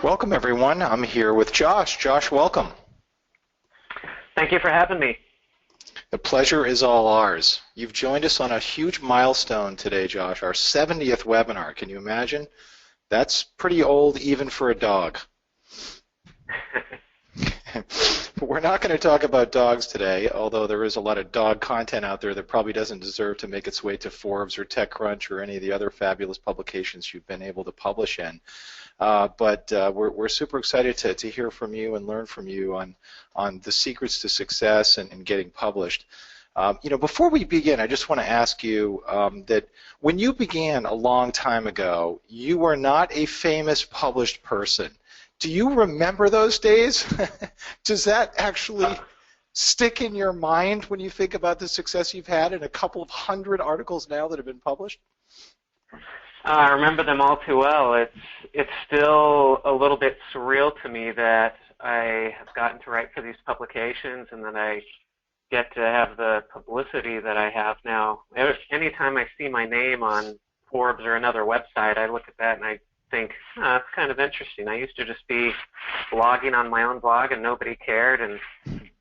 Welcome, everyone. I'm here with Josh. Josh, welcome. Thank you for having me. The pleasure is all ours. You've joined us on a huge milestone today, Josh, our 70th webinar. Can you imagine? That's pretty old even for a dog. But we're not going to talk about dogs today, although there is a lot of dog content out there that probably doesn't deserve to make its way to Forbes or TechCrunch or any of the other fabulous publications you've been able to publish in. But we're super excited to hear from you and learn from you on the secrets to success and getting published. Before we begin, I just want to ask you that when you began a long time ago, you were not a famous published person. Do you remember those days? Does that actually stick in your mind when you think about the success you've had in a couple of hundred articles now that have been published? I remember them all too well. It's still a little bit surreal to me that I have gotten to write for these publications and that I get to have the publicity that I have now. Anytime I see my name on Forbes or another website, I look at that and I think, that's kind of interesting. I used to just be blogging on my own blog and nobody cared, and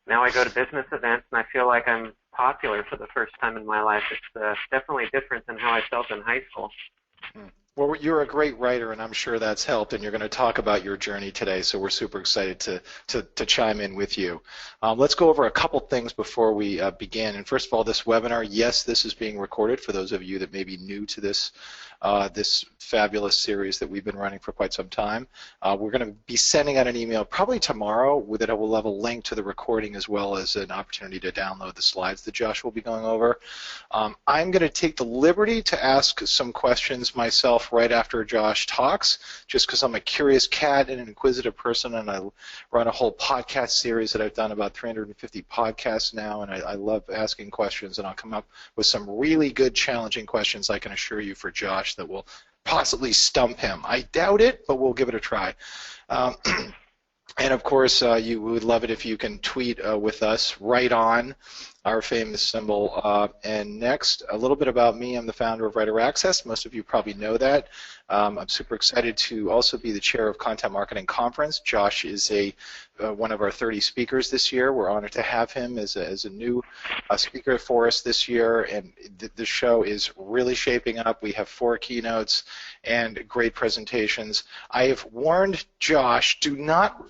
now I go to business events and I feel like I'm popular for the first time in my life. It's definitely different than how I felt in high school. Well, you're a great writer, and I'm sure that's helped, and you're going to talk about your journey today, so we're super excited to chime in with you. Let's go over a couple things before we begin. And first of all, this webinar, yes, this is being recorded for those of you that may be new to this fabulous series that we've been running for quite some time. We're going to be sending out an email probably tomorrow that will have a link to the recording as well as an opportunity to download the slides that Josh will be going over. I'm going to take the liberty to ask some questions myself right after Josh talks, just because I'm a curious cat and an inquisitive person, and I run a whole podcast series that I've done about 350 podcasts now, and I love asking questions, and I'll come up with some really good challenging questions, I can assure you, for Josh that will possibly stump him. I doubt it, but we'll give it a try. And of course, you would love it if you can tweet with us right on our famous symbol. And next, a little bit about me. I'm the founder of Writer Access. Most of you probably know that. I'm super excited to also be the chair of Content Marketing Conference. Josh is one of our 30 speakers this year. We're honored to have him as a new speaker for us this year, and the show is really shaping up. We have 4 keynotes and great presentations. I have warned Josh, do not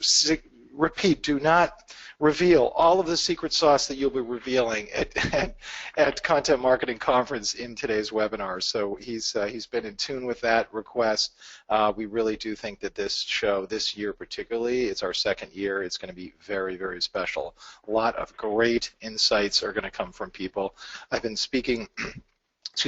reveal all of the secret sauce that you'll be revealing at Content Marketing Conference in today's webinar. So he's been in tune with that request. We really do think that this show, this year particularly, it's our 2nd year, it's going to be very, very special. A lot of great insights are going to come from people. I've been speaking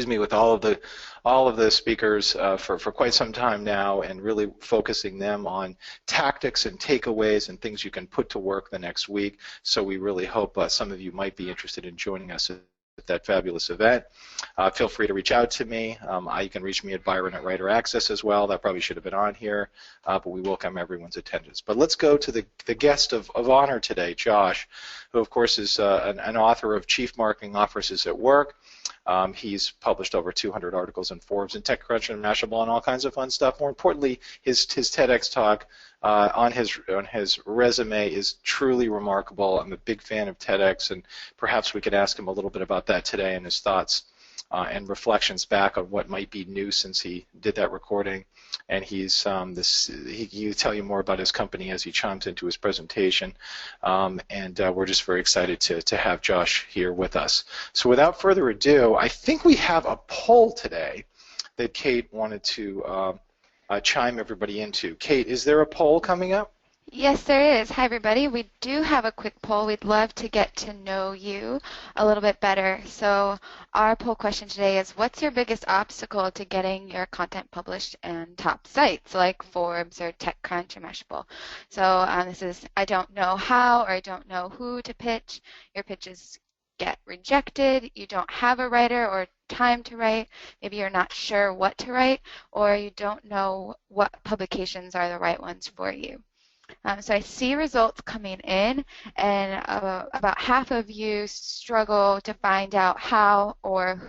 with all of the speakers for quite some time now, and really focusing them on tactics and takeaways and things you can put to work the next week. So we really hope some of you might be interested in joining us at that fabulous event. Feel free to reach out to me. You can reach me at Byron at Writer Access as well. That probably should have been on here, but we welcome everyone's attendance. But let's go to the guest of honor today, Josh, who of course is an author of Chief Marketing Officers at Work. He's published over 200 articles in Forbes and TechCrunch and Mashable and all kinds of fun stuff. More importantly, his TEDx talk on his resume is truly remarkable. I'm a big fan of TEDx, and perhaps we could ask him a little bit about that today and his thoughts and reflections back on what might be new since he did that recording. And he'll tell you more about his company as he chimes into his presentation. And we're just very excited to have Josh here with us. So without further ado, I think we have a poll today that Kate wanted to chime everybody into. Kate, is there a poll coming up? Yes, there is. Hi, everybody. We do have a quick poll. We'd love to get to know you a little bit better. So our poll question today is, what's your biggest obstacle to getting your content published in top sites like Forbes or TechCrunch or Mashable? So this is, I don't know how, or I don't know who to pitch. Your pitches get rejected. You don't have a writer or time to write. Maybe you're not sure what to write, or you don't know what publications are the right ones for you. So I see results coming in, and about half of you struggle to find out how or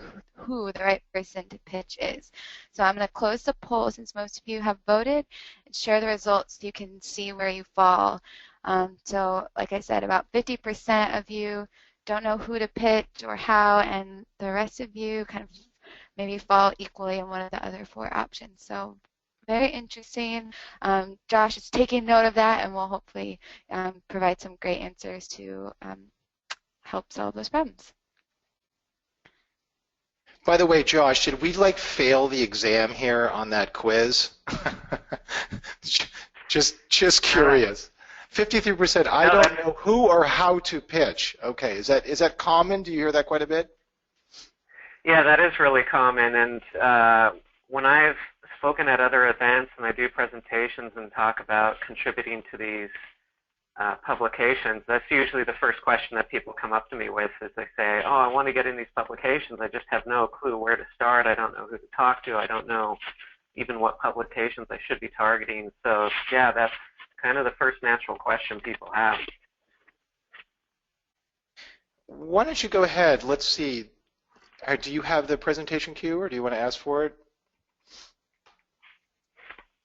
who the right person to pitch is. So I'm going to close the poll since most of you have voted and share the results so you can see where you fall. So like I said, about 50% of you don't know who to pitch or how, and the rest of you kind of maybe fall equally in one of the other 4 options. So very interesting. Josh is taking note of that and will hopefully provide some great answers to help solve those problems. By the way, Josh, did we like fail the exam here on that quiz? just curious. 53%. I don't know who or how to pitch. Okay, is that common? Do you hear that quite a bit? Yeah, that is really common. And when I've spoken at other events and I do presentations and talk about contributing to these publications, that's usually the first question that people come up to me with is they say, oh, I want to get in these publications. I just have no clue where to start. I don't know who to talk to. I don't know even what publications I should be targeting. So, yeah, that's kind of the first natural question people have. Why don't you go ahead? Let's see. Do you have the presentation queue, or do you want to ask for it?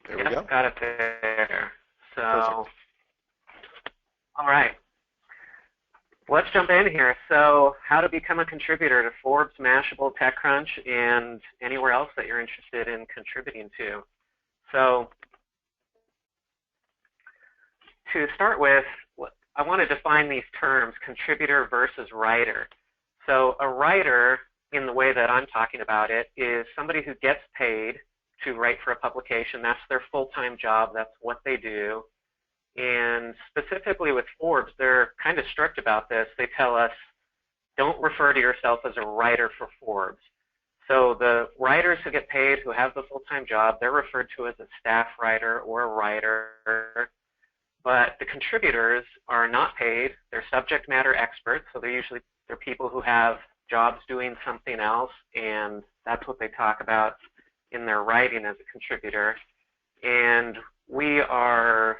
There we go. Got it there. So, Perfect. All right. Let's jump in here. So, how to become a contributor to Forbes, Mashable, TechCrunch, and anywhere else that you're interested in contributing to. So, to start with, I want to define these terms, contributor versus writer. So, a writer, in the way that I'm talking about it, is somebody who gets paid to write for a publication. That's their full-time job. That's what they do. And specifically with Forbes, they're kind of strict about this. They tell us, don't refer to yourself as a writer for Forbes. So the writers who get paid, who have the full-time job, they're referred to as a staff writer or a writer. But the contributors are not paid. They're subject matter experts, so they're people who have jobs doing something else, and that's what they talk about in their writing as a contributor. And we are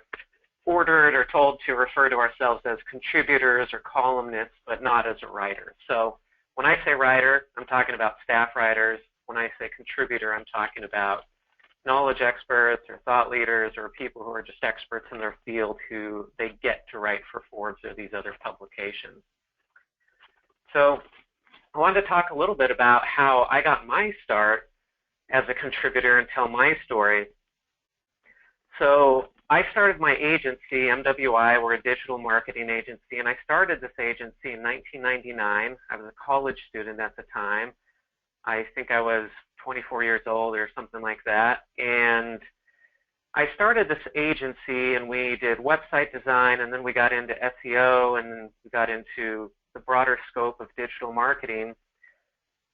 ordered or told to refer to ourselves as contributors or columnists, but not as a writer. So when I say writer, I'm talking about staff writers. When I say contributor, I'm talking about knowledge experts or thought leaders or people who are just experts in their field who they get to write for Forbes or these other publications. So I wanted to talk a little bit about how I got my start as a contributor and tell my story. So I started my agency, MWI. We're a digital marketing agency, and I started this agency in 1999. I was a college student at the time. I think I was 24 years old or something like that. And I started this agency, and we did website design, and then we got into SEO, and then we got into the broader scope of digital marketing.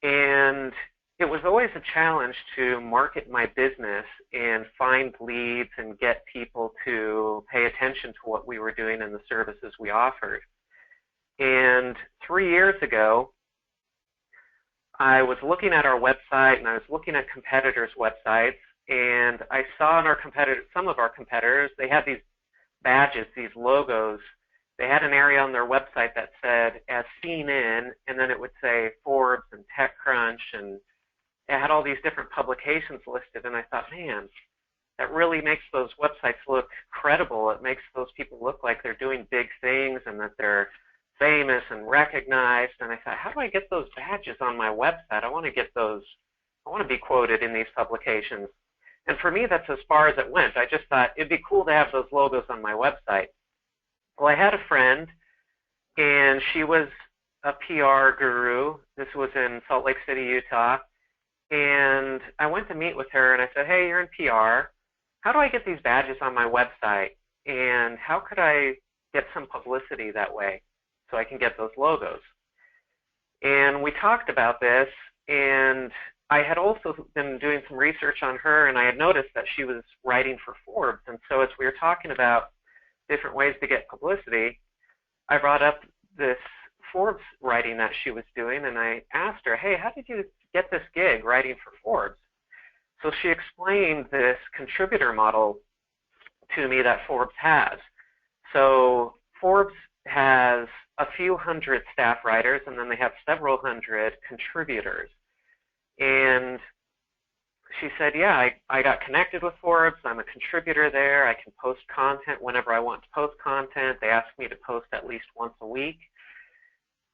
And it was always a challenge to market my business and find leads and get people to pay attention to what we were doing and the services we offered. And 3 years ago, I was looking at our website and I was looking at competitors' websites, and I saw in some of our competitors, they had these badges, these logos. They had an area on their website that said, as seen in, and then it would say Forbes and TechCrunch, and it had all these different publications listed, and I thought, man, that really makes those websites look credible. It makes those people look like they're doing big things and that they're famous and recognized. And I thought, how do I get those badges on my website? I want to be quoted in these publications. And for me, that's as far as it went. I just thought it'd be cool to have those logos on my website. Well, I had a friend, and she was a PR guru. This was in Salt Lake City, Utah. And I went to meet with her, and I said, hey, you're in PR. How do I get these badges on my website? And how could I get some publicity that way so I can get those logos? And we talked about this, and I had also been doing some research on her, and I had noticed that she was writing for Forbes. And so as we were talking about different ways to get publicity, I brought up this Forbes writing that she was doing, and I asked her, hey, how did you get this gig writing for Forbes? So she explained this contributor model to me that Forbes has. So Forbes has a few hundred staff writers, and then they have several hundred contributors. And she said, yeah, I got connected with Forbes. I'm a contributor there. I can post content whenever I want to post content. They asked me to post at least once a week.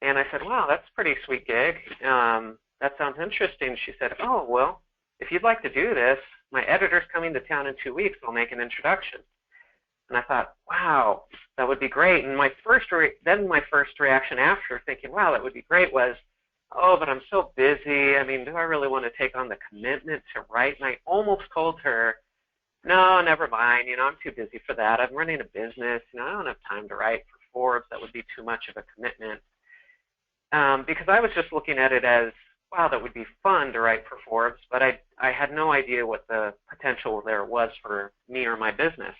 And I said, wow, that's a pretty sweet gig. That sounds interesting. She said, oh, well, if you'd like to do this, my editor's coming to town in 2 weeks. I'll make an introduction. And I thought, wow, that would be great. And my first reaction after thinking, wow, that would be great was, oh, but I'm so busy. I mean, do I really want to take on the commitment to write? And I almost told her, no, never mind. I'm too busy for that. I'm running a business. I don't have time to write for Forbes. That would be too much of a commitment. Because I was just looking at it as, wow, that would be fun to write for Forbes, but I had no idea what the potential there was for me or my business.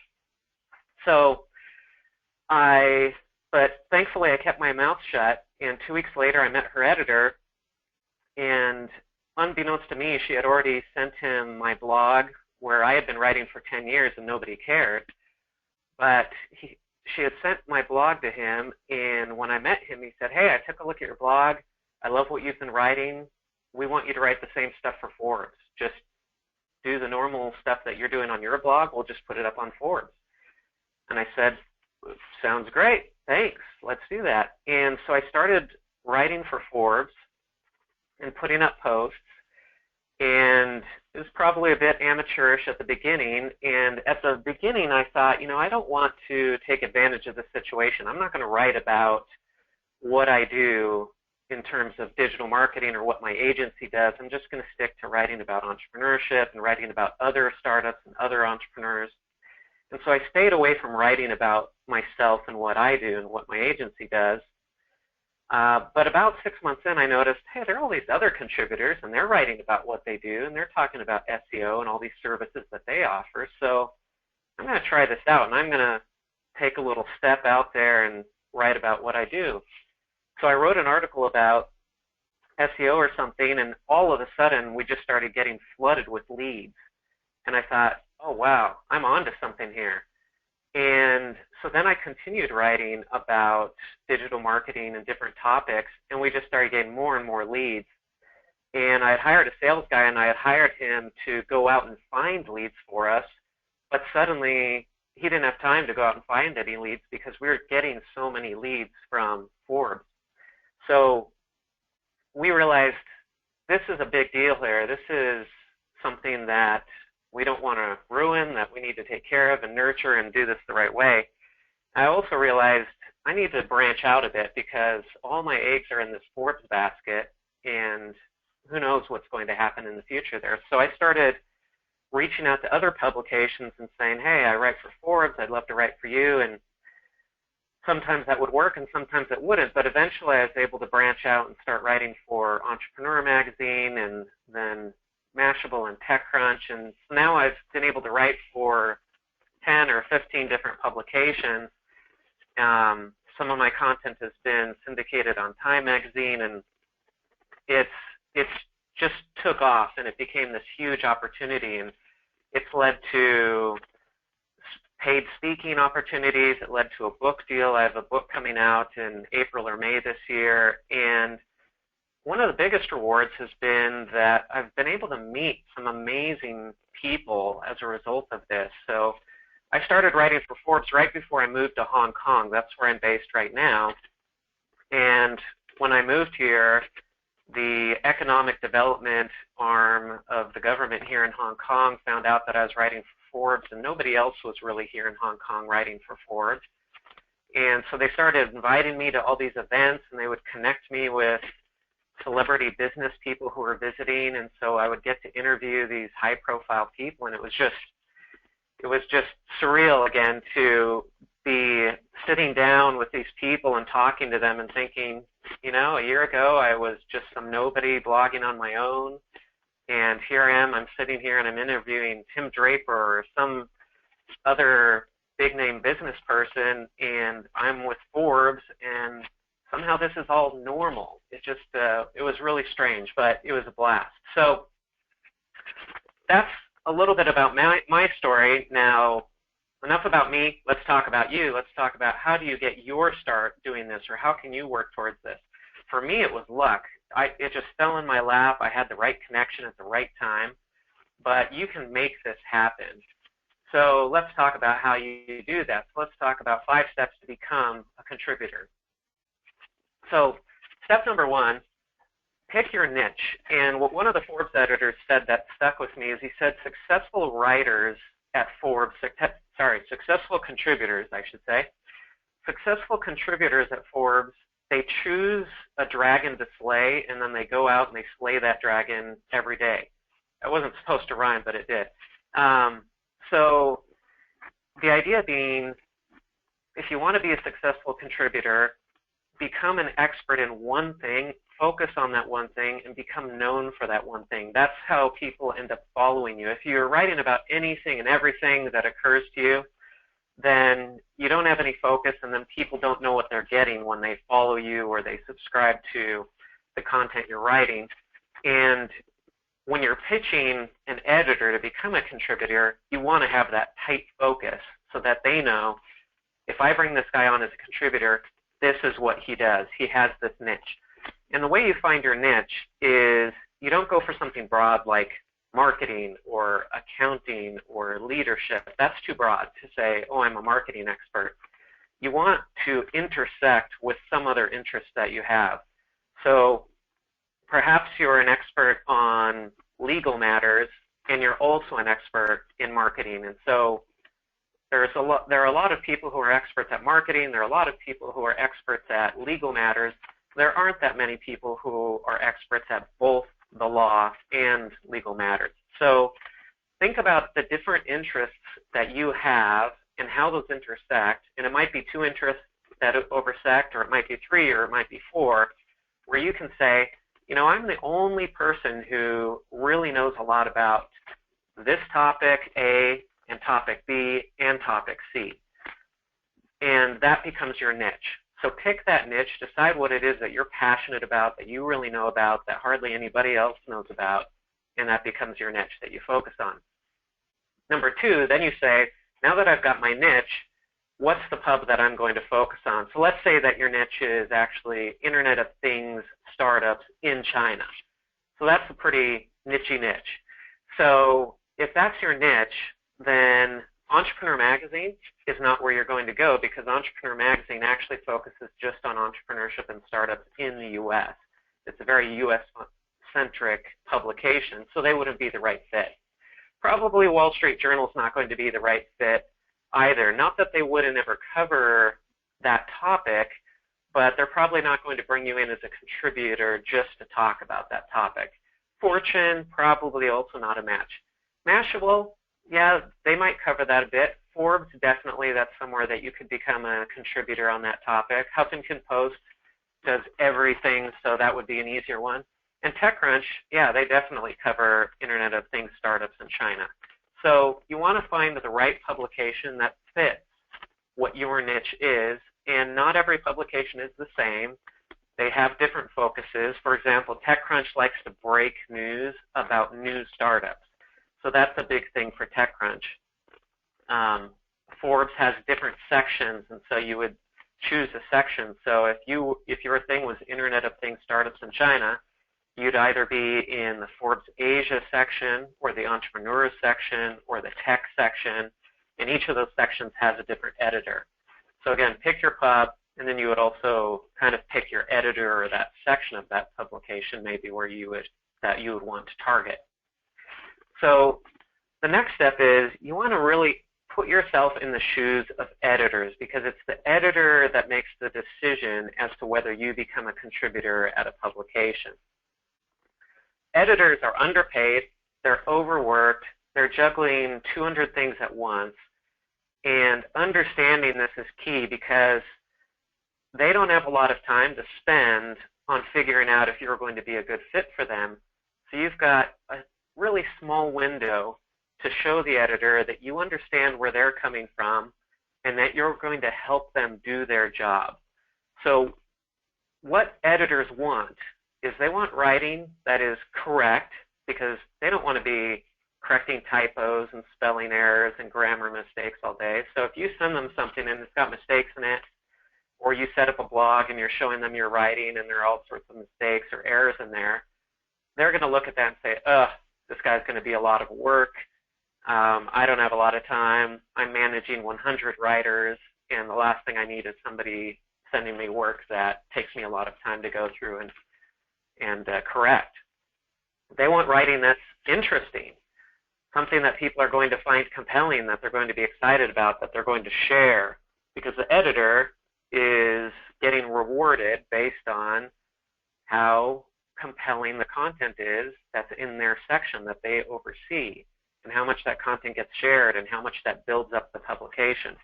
So but thankfully I kept my mouth shut, and 2 weeks later I met her editor, and unbeknownst to me, she had already sent him my blog where I had been writing for 10 years and nobody cared. But she had sent my blog to him, and when I met him, he said, hey, I took a look at your blog. I love what you've been writing. We want you to write the same stuff for Forbes. Just do the normal stuff that you're doing on your blog. We'll just put it up on Forbes. And I said, sounds great. Thanks. Let's do that. And so I started writing for Forbes and putting up posts. And it was probably a bit amateurish at the beginning. And at the beginning, I thought, I don't want to take advantage of the situation. I'm not going to write about what I do in terms of digital marketing or what my agency does. I'm just going to stick to writing about entrepreneurship and writing about other startups and other entrepreneurs. And so I stayed away from writing about myself and what I do and what my agency does. But about 6 months in, I noticed, hey, there are all these other contributors, and they're writing about what they do, and they're talking about SEO and all these services that they offer. So I'm going to try this out, and I'm going to take a little step out there and write about what I do. So I wrote an article about SEO or something, and all of a sudden, we just started getting flooded with leads. And I thought, oh, wow, I'm onto something here. And so then I continued writing about digital marketing and different topics, and we just started getting more and more leads. And I had hired a sales guy, and I had hired him to go out and find leads for us, but suddenly he didn't have time to go out and find any leads because we were getting so many leads from Forbes. So we realized this is a big deal here. This is something that we don't want to ruin, that we need to take care of and nurture and do this the right way. I also realized I need to branch out a bit because all my eggs are in this Forbes basket, and who knows what's going to happen in the future there. So I started reaching out to other publications and saying, hey, I write for Forbes, I'd love to write for you, and sometimes that would work and sometimes it wouldn't, but eventually I was able to branch out and start writing for Entrepreneur Magazine and then Mashable and TechCrunch, and now I've been able to write for 10 or 15 different publications. Some of my content has been syndicated on Time Magazine, and it's just took off, and it became this huge opportunity, and it's led to paid speaking opportunities. It led to a book deal. I have a book coming out in April or May this year, and one of the biggest rewards has been that I've been able to meet some amazing people as a result of this. So I started writing for Forbes right before I moved to Hong Kong. That's where I'm based right now. And when I moved here, the economic development arm of the government here in Hong Kong found out that I was writing for Forbes, and nobody else was really here in Hong Kong writing for Forbes. And so they started inviting me to all these events, and they would connect me with celebrity business people who were visiting, and so I would get to interview these high-profile people, and it was just surreal again to be sitting down with these people and talking to them and thinking, a year ago I was just some nobody blogging on my own, and here I am, I'm sitting here and I'm interviewing Tim Draper or some other big-name business person, and I'm with Forbes, and somehow this is all normal. It was really strange, but it was a blast. So that's a little bit about my story. Now, enough about me. Let's talk about you. Let's talk about how do you get your start doing this, or how can you work towards this? For me, it was luck. it just fell in my lap. I had the right connection at the right time. But you can make this happen. So let's talk about how you do that. So let's talk about 5 steps to become a contributor. So step number 1, pick your niche. And what one of the Forbes editors said that stuck with me is he said successful writers at Forbes, successful contributors, I should say, successful contributors at Forbes, they choose a dragon to slay, and then they go out and they slay that dragon every day. It wasn't supposed to rhyme, but it did. So the idea being, if you want to be a successful contributor, become an expert in one thing, focus on that one thing, and become known for that one thing. That's how people end up following you. If you're writing about anything and everything that occurs to you, then you don't have any focus, and then people don't know what they're getting when they follow you or they subscribe to the content you're writing. And when you're pitching an editor to become a contributor, you want to have that tight focus so that they know, if I bring this guy on as a contributor, this is what he does. He has this niche. And the way you find your niche is you don't go for something broad like marketing or accounting or leadership. That's too broad to say, oh, I'm a marketing expert. You want to intersect with some other interest that you have. So perhaps you're an expert on legal matters and you're also an expert in marketing. And so there are a lot of people who are experts at marketing. There are a lot of people who are experts at legal matters. There aren't that many people who are experts at both the law and legal matters. So think about the different interests that you have and how those intersect. And it might be 2 interests that oversect, or it might be 3, or it might be 4, where you can say, you know, I'm the only person who really knows a lot about this topic A and topic B and topic C. And that becomes your niche. So pick that niche, decide what it is that you're passionate about, that you really know about, that hardly anybody else knows about, and that becomes your niche that you focus on. Number 2, then you say, now that I've got my niche, what's the pub that I'm going to focus on? So let's say that your niche is actually Internet of Things startups in China. So that's a pretty niche-y niche. So if that's your niche, then Entrepreneur Magazine is not where you're going to go, because Entrepreneur Magazine actually focuses just on entrepreneurship and startups in the U.S. It's a very U.S.-centric publication, so they wouldn't be the right fit. Probably Wall Street Journal is not going to be the right fit either. Not that they wouldn't ever cover that topic, but they're probably not going to bring you in as a contributor just to talk about that topic. Fortune, probably also not a match. Mashable, yeah, they might cover that a bit. Forbes, definitely, that's somewhere that you could become a contributor on that topic. Huffington Post does everything, so that would be an easier one. And TechCrunch, yeah, they definitely cover Internet of Things startups in China. So you want to find the right publication that fits what your niche is, and not every publication is the same. They have different focuses. For example, TechCrunch likes to break news about new startups. So that's a big thing for TechCrunch. Forbes has different sections, and so you would choose a section. So if your thing was Internet of Things startups in China, you'd either be in the Forbes Asia section, or the Entrepreneurs section, or the Tech section, and each of those sections has a different editor. So again, pick your pub, and then you would also kind of pick your editor or that section of that publication, maybe where you would want to target. So the next step is you want to really put yourself in the shoes of editors, because it's the editor that makes the decision as to whether you become a contributor at a publication. Editors are underpaid, they're overworked, they're juggling 200 things at once, and understanding this is key because they don't have a lot of time to spend on figuring out if you're going to be a good fit for them. So you've got a really small window to show the editor that you understand where they're coming from and that you're going to help them do their job. So what editors want is they want writing that is correct, because they don't want to be correcting typos and spelling errors and grammar mistakes all day. So if you send them something and it's got mistakes in it, or you set up a blog and you're showing them your writing and there are all sorts of mistakes or errors in there, they're going to look at that and say, ugh, this guy's going to be a lot of work. I don't have a lot of time. I'm managing 100 writers, and the last thing I need is somebody sending me work that takes me a lot of time to go through and correct. They want writing that's interesting, something that people are going to find compelling, that they're going to be excited about, that they're going to share, because the editor is getting rewarded based on how compelling the content is that's in their section that they oversee, and how much that content gets shared, and how much that builds up the publication.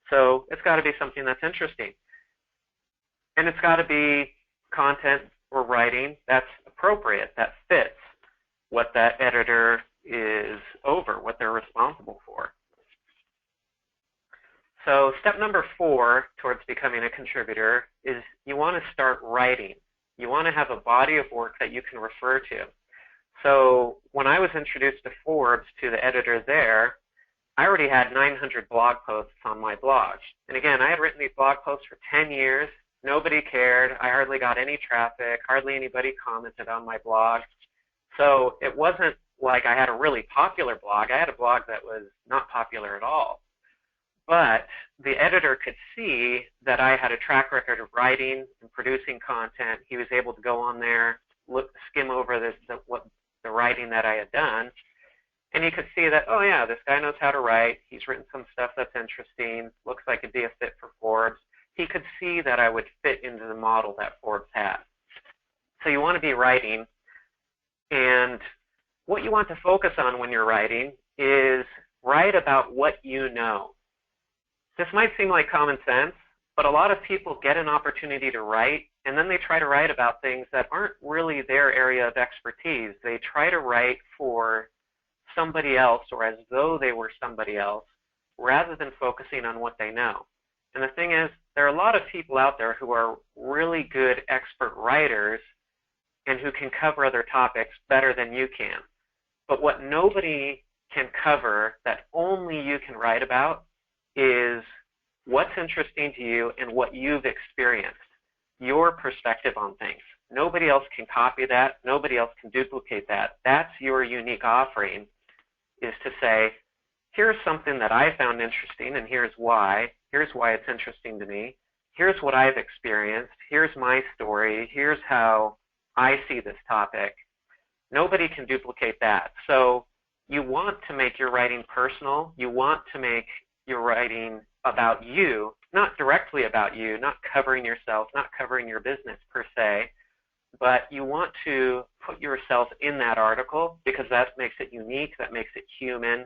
So it's got to be something that's interesting. And it's got to be content or writing that's appropriate, that fits what that editor is over, what they're responsible for. So step number 4 towards becoming a contributor is you want to start writing. You want to have a body of work that you can refer to. So when I was introduced to Forbes, to the editor there, I already had 900 blog posts on my blog. And again, I had written these blog posts for 10 years. Nobody cared. I hardly got any traffic. Hardly anybody commented on my blog. So it wasn't like I had a really popular blog. I had a blog that was not popular at all. But the editor could see that I had a track record of writing and producing content. He was able to go on there, skim over the writing that I had done, and he could see that, oh yeah, this guy knows how to write. He's written some stuff that's interesting. Looks like it'd be a fit for Forbes. He could see that I would fit into the model that Forbes had. So you want to be writing, and what you want to focus on when you're writing is write about what you know. This might seem like common sense, but a lot of people get an opportunity to write, and then they try to write about things that aren't really their area of expertise. They try to write for somebody else, or as though they were somebody else, rather than focusing on what they know. And the thing is, there are a lot of people out there who are really good expert writers and who can cover other topics better than you can. But what nobody can cover that only you can write about is what's interesting to you and what you've experienced, your perspective on things. Nobody else can copy that. Nobody else can duplicate that. That's your unique offering, is to say, here's something that I found interesting, and here's why. Here's why it's interesting to me. Here's what I've experienced. Here's my story. Here's how I see this topic. Nobody can duplicate that. So you want to make your writing personal. You want to make your writing about you, not directly about you, not covering yourself, not covering your business per se, but you want to put yourself in that article because that makes it unique, that makes it human,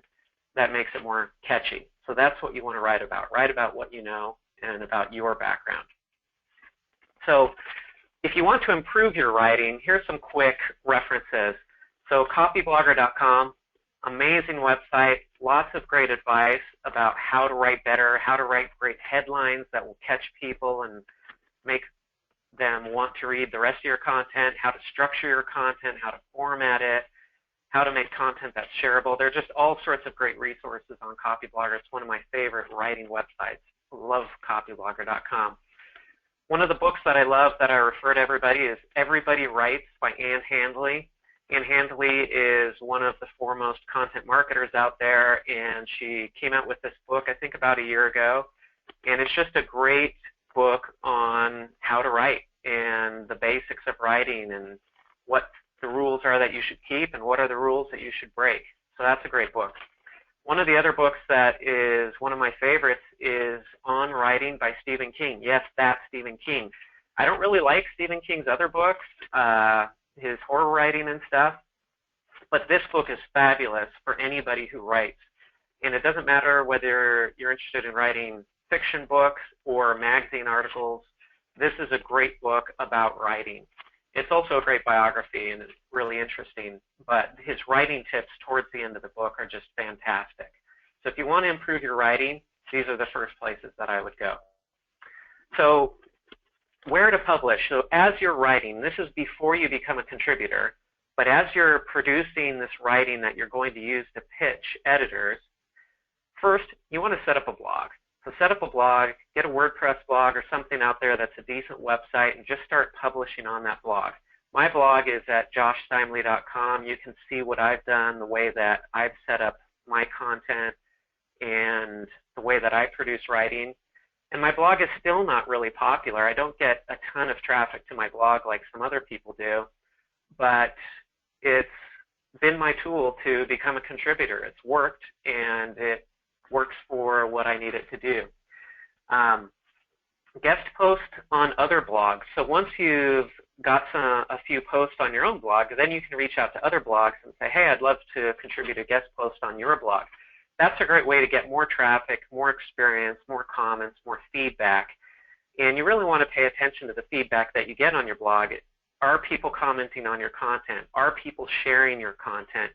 that makes it more catchy. So that's what you want to write about. Write about what you know and about your background. So if you want to improve your writing, here's some quick references. So copyblogger.com, amazing website, lots of great advice about how to write better, how to write great headlines that will catch people and make them want to read the rest of your content, how to structure your content, how to format it, how to make content that's shareable. There are just all sorts of great resources on Copyblogger. It's one of my favorite writing websites. I love copyblogger.com. One of the books that I love that I refer to everybody is Everybody Writes by Ann Handley. Ann Handley is one of the foremost content marketers out there, and she came out with this book, I think, about a year ago. And it's just a great book on how to write and the basics of writing and what the rules are that you should keep and what are the rules that you should break. So that's a great book. One of the other books that is one of my favorites is On Writing by Stephen King. Yes, that's Stephen King. I don't really like Stephen King's other books, his horror writing and stuff, but this book is fabulous for anybody who writes. And it doesn't matter whether you're interested in writing fiction books or magazine articles. This is a great book about writing. It's also a great biography and it's really interesting, but his writing tips towards the end of the book are just fantastic. So if you want to improve your writing, these are the first places that I would go. So where to publish? So as you're writing, this is before you become a contributor, but as you're producing this writing that you're going to use to pitch editors, first you want to set up a blog. So set up a blog, get a WordPress blog or something out there that's a decent website, and just start publishing on that blog. My blog is at joshsteimle.com. You can see what I've done, the way that I've set up my content, and the way that I produce writing. And my blog is still not really popular. I don't get a ton of traffic to my blog like some other people do, but it's been my tool to become a contributor. It's worked, and it works for what I need it to do. Guest post on other blogs. So once you've got a few posts on your own blog, then you can reach out to other blogs and say, hey, I'd love to contribute a guest post on your blog. That's a great way to get more traffic, more experience, more comments, more feedback. And you really want to pay attention to the feedback that you get on your blog. Are people commenting on your content? Are people sharing your content?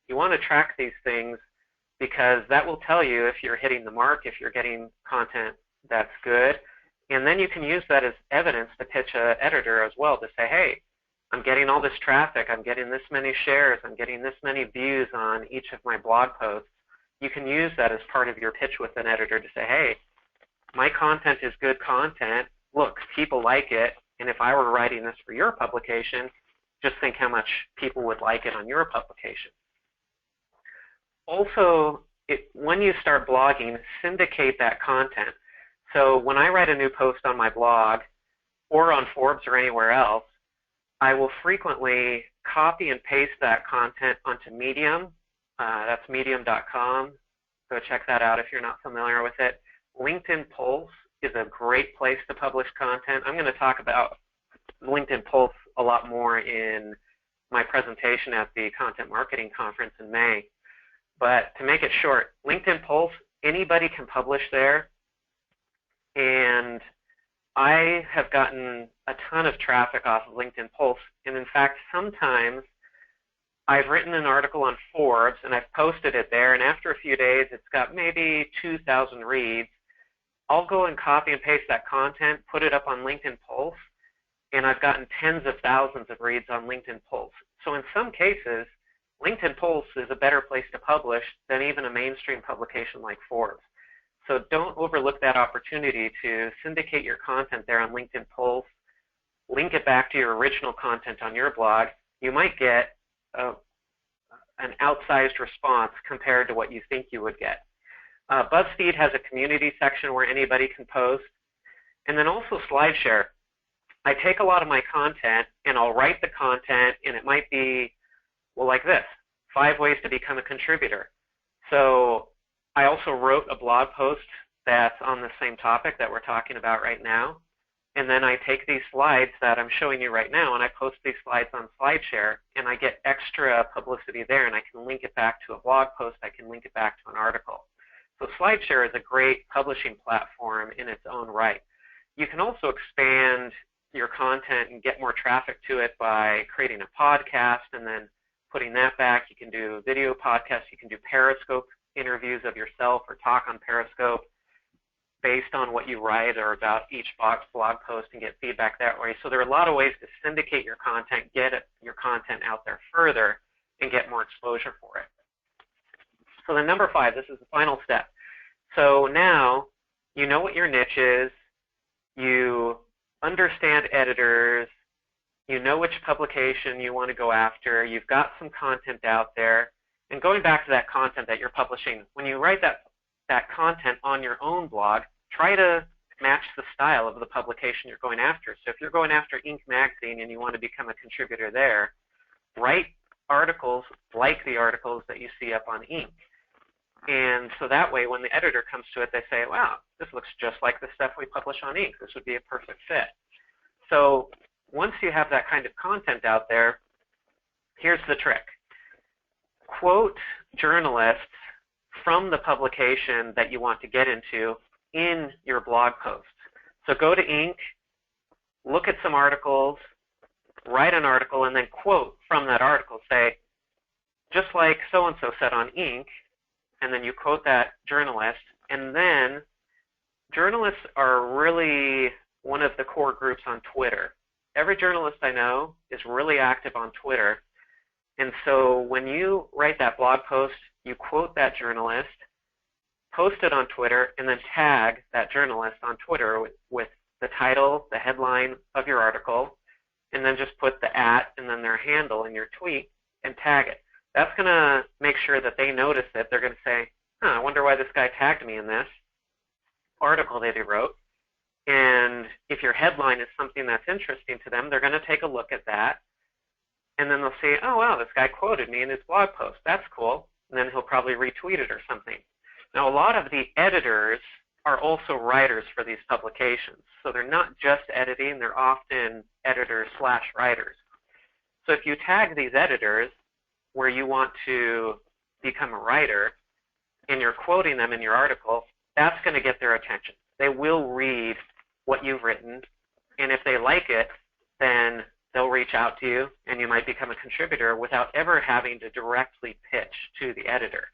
You want to track these things because that will tell you if you're hitting the mark, if you're getting content that's good. And then you can use that as evidence to pitch an editor as well to say, hey, I'm getting all this traffic, I'm getting this many shares, I'm getting this many views on each of my blog posts. You can use that as part of your pitch with an editor to say, hey, my content is good content. Look, people like it. And if I were writing this for your publication, just think how much people would like it on your publication. Also, when you start blogging, syndicate that content. So when I write a new post on my blog or on Forbes or anywhere else, I will frequently copy and paste that content onto Medium. That's medium.com. Go check that out if you're not familiar with it. LinkedIn Pulse is a great place to publish content. I'm going to talk about LinkedIn Pulse a lot more in my presentation at the Content Marketing Conference in May. But to make it short, LinkedIn Pulse, anybody can publish there. And I have gotten a ton of traffic off of LinkedIn Pulse. And in fact, sometimes I've written an article on Forbes and I've posted it there, and after a few days it's got maybe 2,000 reads. I'll go and copy and paste that content, put it up on LinkedIn Pulse, and I've gotten tens of thousands of reads on LinkedIn Pulse. So in some cases, LinkedIn Pulse is a better place to publish than even a mainstream publication like Forbes. So don't overlook that opportunity to syndicate your content there on LinkedIn Pulse, link it back to your original content on your blog. You might get an outsized response compared to what you think you would get. BuzzFeed has a community section where anybody can post. And then also SlideShare. I take a lot of my content and I'll write the content, and it might be, well, like this, 5 ways to become a contributor. So I also wrote a blog post that's on the same topic that we're talking about right now. And then I take these slides that I'm showing you right now, and I post these slides on SlideShare, and I get extra publicity there, and I can link it back to a blog post. I can link it back to an article. So SlideShare is a great publishing platform in its own right. You can also expand your content and get more traffic to it by creating a podcast and then putting that back. You can do video podcasts. You can do Periscope interviews of yourself or talk on Periscope based on what you write or about each blog post and get feedback that way. So there are a lot of ways to syndicate your content, get your content out there further, and get more exposure for it. So then number 5, this is the final step. So now you know what your niche is, you understand editors, you know which publication you want to go after, you've got some content out there, and going back to that content that you're publishing, when you write that content on your own blog, try to match the style of the publication you're going after. So if you're going after Inc. magazine and you want to become a contributor there, write articles like the articles that you see up on Inc. And so that way, when the editor comes to it, they say, wow, this looks just like the stuff we publish on Inc. This would be a perfect fit. So once you have that kind of content out there, here's the trick. Quote journalists from the publication that you want to get into in your blog post. So go to Inc., look at some articles, write an article, and then quote from that article. Say, just like so-and-so said on Inc., and then you quote that journalist. And then journalists are really one of the core groups on Twitter. Every journalist I know is really active on Twitter. And so when you write that blog post, you quote that journalist, post it on Twitter, and then tag that journalist on Twitter with the title, the headline of your article, and then just put the @ and then their handle in your tweet and tag it. That's going to make sure that they notice it. They're going to say, I wonder why this guy tagged me in this article that he wrote. And if your headline is something that's interesting to them, they're going to take a look at that. And then they'll say, oh, wow, this guy quoted me in his blog post. That's cool. And then he'll probably retweet it or something. Now, a lot of the editors are also writers for these publications. So they're not just editing. They're often editors/writers. So if you tag these editors where you want to become a writer and you're quoting them in your article, that's going to get their attention. They will read what you've written, and if they like it, then they'll reach out to you, and you might become a contributor without ever having to directly pitch to the editor,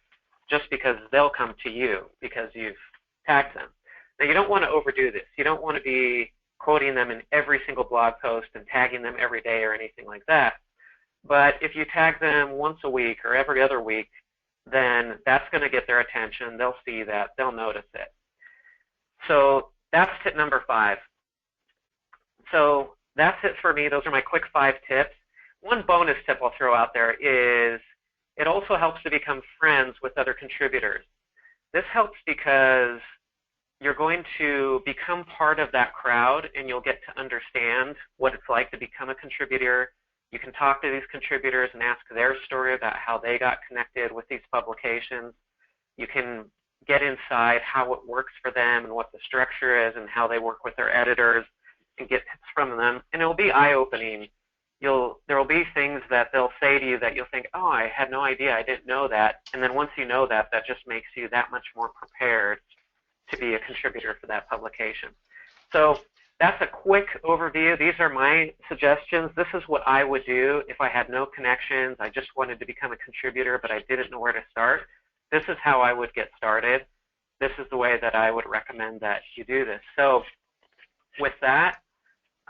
just because they'll come to you because you've tagged them. Now, you don't want to overdo this. You don't want to be quoting them in every single blog post and tagging them every day or anything like that. But if you tag them once a week or every other week, then that's going to get their attention. They'll see that. They'll notice it. So that's tip number 5. So that's it for me. Those are my quick 5 tips. One bonus tip I'll throw out there is it also helps to become friends with other contributors. This helps because you're going to become part of that crowd, and you'll get to understand what it's like to become a contributor. You can talk to these contributors and ask their story about how they got connected with these publications. You can get inside how it works for them and what the structure is and how they work with their editors and get tips from them. And it will be eye-opening. There will be things that they'll say to you that you'll think, oh, I had no idea, I didn't know that. And then once you know that, that just makes you that much more prepared to be a contributor for that publication. So that's a quick overview. These are my suggestions. This is what I would do if I had no connections. I just wanted to become a contributor, but I didn't know where to start. This is how I would get started. This is the way that I would recommend that you do this. So with that,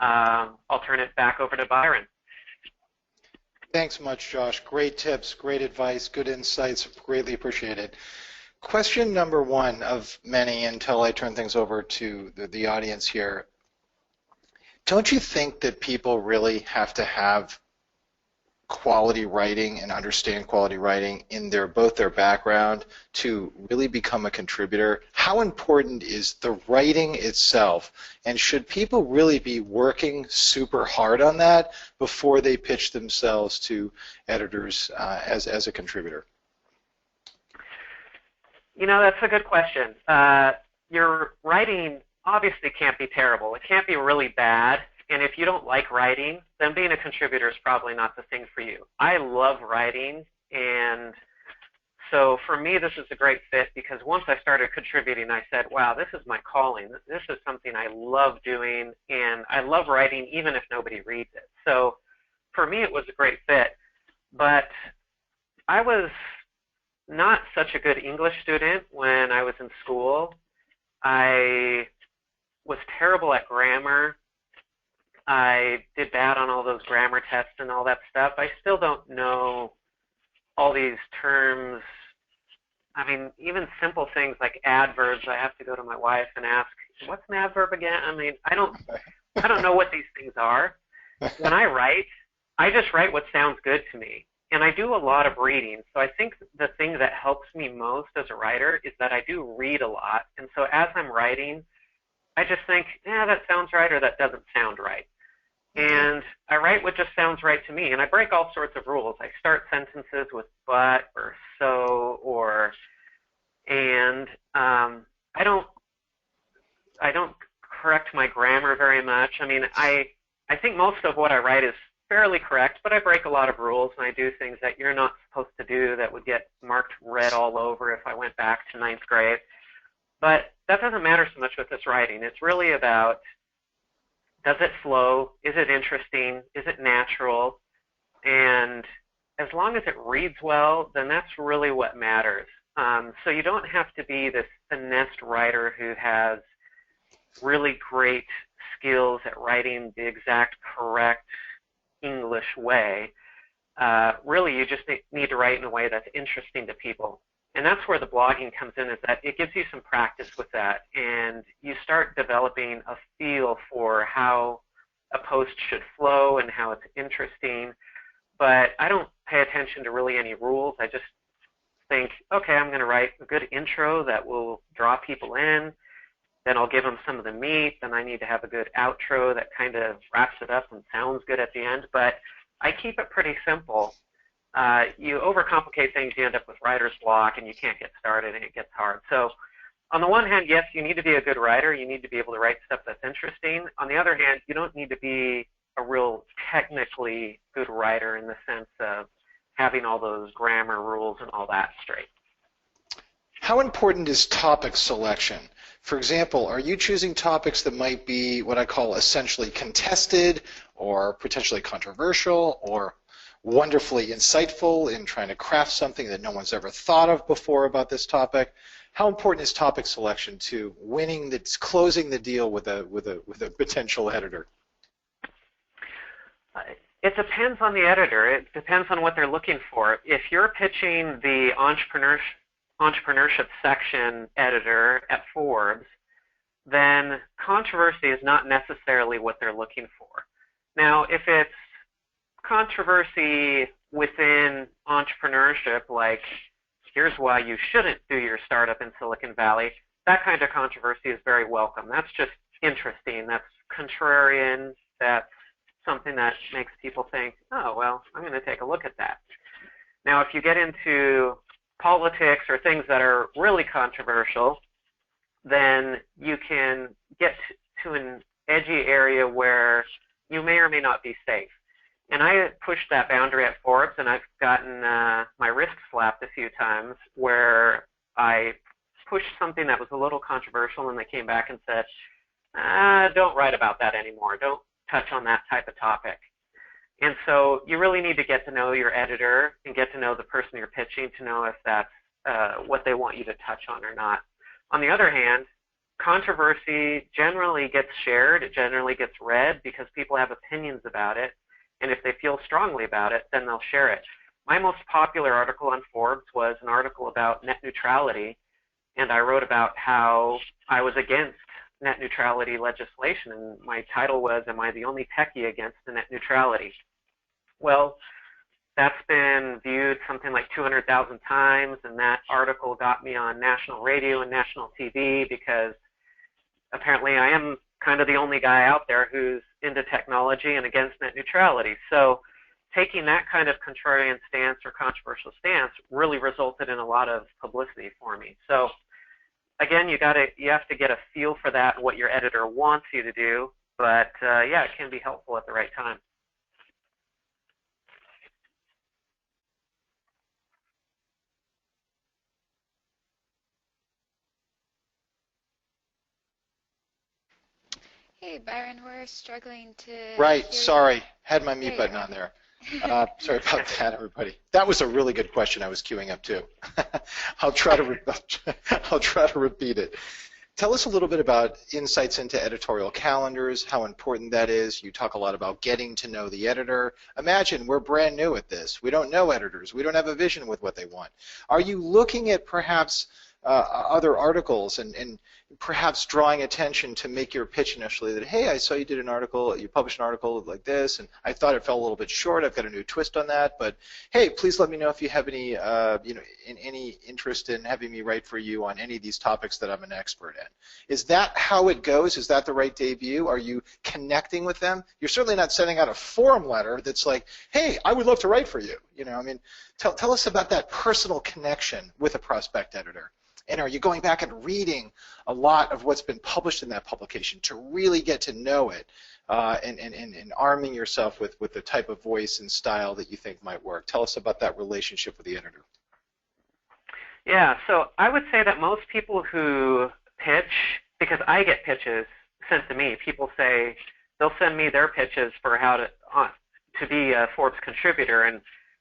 I'll turn it back over to Byron. Thanks much, Josh. Great tips, great advice, good insights. Greatly appreciated. Question number 1 of many until I turn things over to the audience here. Don't you think that people really have to have quality writing and understand quality writing in both their background to really become a contributor? How important is the writing itself, and should people really be working super hard on that before they pitch themselves to editors as a contributor? You know, that's a good question. Your writing obviously can't be terrible. It can't be really bad. And if you don't like writing, then being a contributor is probably not the thing for you. I love writing, and so for me this is a great fit because once I started contributing, I said, wow, this is my calling. This is something I love doing, and I love writing even if nobody reads it. So for me it was a great fit. But I was not such a good English student when I was in school. I was terrible at grammar. I did bad on all those grammar tests and all that stuff. I still don't know all these terms. I mean, even simple things like adverbs, I have to go to my wife and ask, what's an adverb again? I mean, I don't know what these things are. When I write, I just write what sounds good to me. And I do a lot of reading. So I think the thing that helps me most as a writer is that I do read a lot. And so as I'm writing, I just think, yeah, that sounds right or that doesn't sound right. And I write what just sounds right to me. And I break all sorts of rules. I start sentences with but or so or and. I don't correct my grammar very much. I mean, I think most of what I write is fairly correct, but I break a lot of rules and I do things that you're not supposed to do that would get marked red all over if I went back to 9th grade. But that doesn't matter so much with this writing. It's really about, does it flow? Is it interesting? Is it natural? And as long as it reads well, then that's really what matters. So you don't have to be this finessed writer who has really great skills at writing the exact correct English way. Really, you just need to write in a way that's interesting to people. And that's where the blogging comes in, is that it gives you some practice with that, and you start developing a feel for how a post should flow and how it's interesting. But I don't pay attention to really any rules. I just think, okay, I'm going to write a good intro that will draw people in. Then I'll give them some of the meat. Then I need to have a good outro that kind of wraps it up and sounds good at the end. But I keep it pretty simple. You overcomplicate things, you end up with writer's block, and you can't get started, and it gets hard. So on the one hand, yes, you need to be a good writer. You need to be able to write stuff that's interesting. On the other hand, you don't need to be a real technically good writer in the sense of having all those grammar rules and all that straight. How important is topic selection? For example, are you choosing topics that might be what I call essentially contested or potentially controversial or wonderfully insightful in trying to craft something that no one's ever thought of before about this topic? How important is topic selection to closing the deal with a potential editor? It depends on the editor. It depends on what they're looking for. If you're pitching the entrepreneurship section editor at Forbes, then controversy is not necessarily what they're looking for. Now, if it's controversy within entrepreneurship, like here's why you shouldn't do your startup in Silicon Valley, that kind of controversy is very welcome. That's just interesting. That's contrarian. That's something that makes people think, oh, well, I'm going to take a look at that. Now, if you get into politics or things that are really controversial, then you can get to an edgy area where you may or may not be safe. And I pushed that boundary at Forbes, and I've gotten my wrist slapped a few times where I pushed something that was a little controversial, and they came back and said, don't write about that anymore. Don't touch on that type of topic. And so you really need to get to know your editor and get to know the person you're pitching to know if that's what they want you to touch on or not. On the other hand, controversy generally gets shared. It generally gets read because people have opinions about it. And if they feel strongly about it, then they'll share it. My most popular article on Forbes was an article about net neutrality, and I wrote about how I was against net neutrality legislation, and my title was, Am I the Only Techie Against the Net Neutrality? Well, that's been viewed something like 200,000 times, and that article got me on national radio and national TV because apparently I am kind of the only guy out there who's into technology and against net neutrality. So taking that kind of contrarian stance or controversial stance really resulted in a lot of publicity for me. So again, you have to get a feel for that and what your editor wants you to do, but yeah, it can be helpful at the right time. Hey, Byron, we're struggling to Right, sorry, had my mute button on there. Sorry about that, everybody. That was a really good question I was queuing up too. I'll try to repeat it. Tell us a little bit about insights into editorial calendars, how important that is. You talk a lot about getting to know the editor. Imagine we're brand new at this. We don't know editors. We don't have a vision with what they want. Are you looking at perhaps other articles and perhaps drawing attention to make your pitch initially that, hey, I saw you did an article, you published an article like this, and I thought it fell a little bit short. I've got a new twist on that, but hey, please let me know if you have any, any interest in having me write for you on any of these topics that I'm an expert in. Is that how it goes? Is that the right debut? Are you connecting with them? You're certainly not sending out a forum letter that's like, hey, I would love to write for you. I mean, tell us about that personal connection with a prospect editor. And are you going back and reading a lot of what's been published in that publication to really get to know it and arming yourself with the type of voice and style that you think might work? Tell us about that relationship with the editor. Yeah, so I would say that most people who pitch, because I get pitches sent to me, people say they'll send me their pitches for how to be a Forbes contributor, and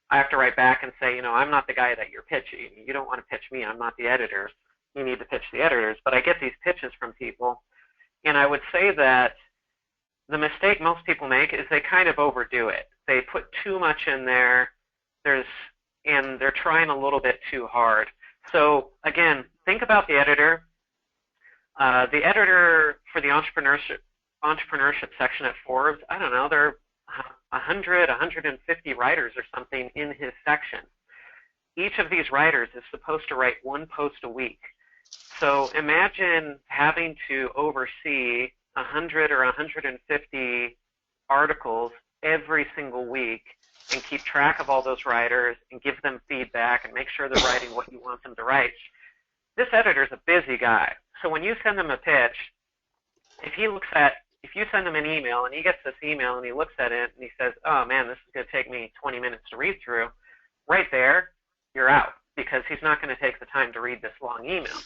I have to write back and say, I'm not the guy that you're pitching. You don't want to pitch me. I'm not the editor. You need to pitch the editors. But I get these pitches from people, and I would say that the mistake most people make is they kind of overdo it. They put too much in there, and they're trying a little bit too hard. So again, think about the editor. The editor for the entrepreneurship section at Forbes, I don't know, there are 100, 150 writers or something in his section. Each of these writers is supposed to write one post a week. So imagine having to oversee 100 or 150 articles every single week and keep track of all those writers and give them feedback and make sure they're writing what you want them to write. This editor's a busy guy. So when you send him a pitch, if you send him an email and he gets this email and he looks at it and he says, oh man, this is going to take me 20 minutes to read through, right there, you're out, because he's not going to take the time to read this long email.